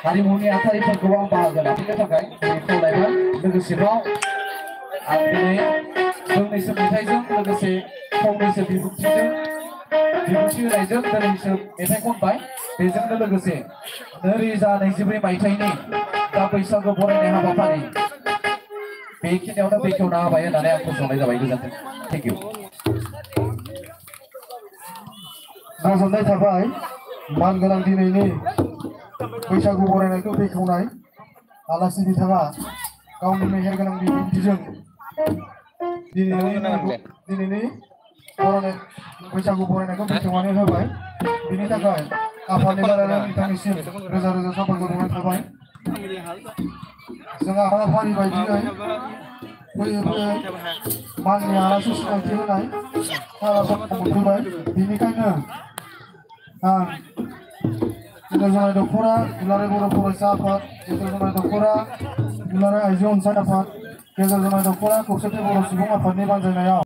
हारिमुनि आथारिफोरखौ आं बाहागो लाफैनो थाखाय खावलायबाय लोगोसेबाव आं दिनै दोंनैसो मेथाइजों लोगोसे फंनैसो बिबुंथि होनायजों दोनैसो मेथाइ खनबाय बेजोंनो लोगोसे 2024 मायथाइनि दा बैसागु बरायनाय हाबाफारि बेखिनियावनो बेखेवना होबाय होननानै आं फोसावनाय जाबाय गोजोन्थों थेंक इउ गोजोननाय थाबाय मानगोनां दिनैनि बैसागु बरायनायखौ बेखेवनाय आलासि बिथाङा गावनि मेहेरगोनां बिबुंथिजों दिनैनि बैसागु बरायनायखौ बेखेवनानै होबाय बिनि थाखाय आफादनि दारायनो बिथांनिसिम रोजा रोजा साबायखर बावनाय थाबाय जोंहा हाबाफारि बायदियै फैयै फैयै माननि आलासि सिनायथि होनाय हाबाफारिखौ मोनफैबाय बिनिखायनो आं गेजेर जनाय दख'रा दुलाराय बर' फरायसा आफाद गेजेर जनाय दख'रा दुलाराय आइजो अनसाय आफाद गेजेर जनाय दख'रा खौसेथि बर' सुबुं आफादनि बानजायनायाव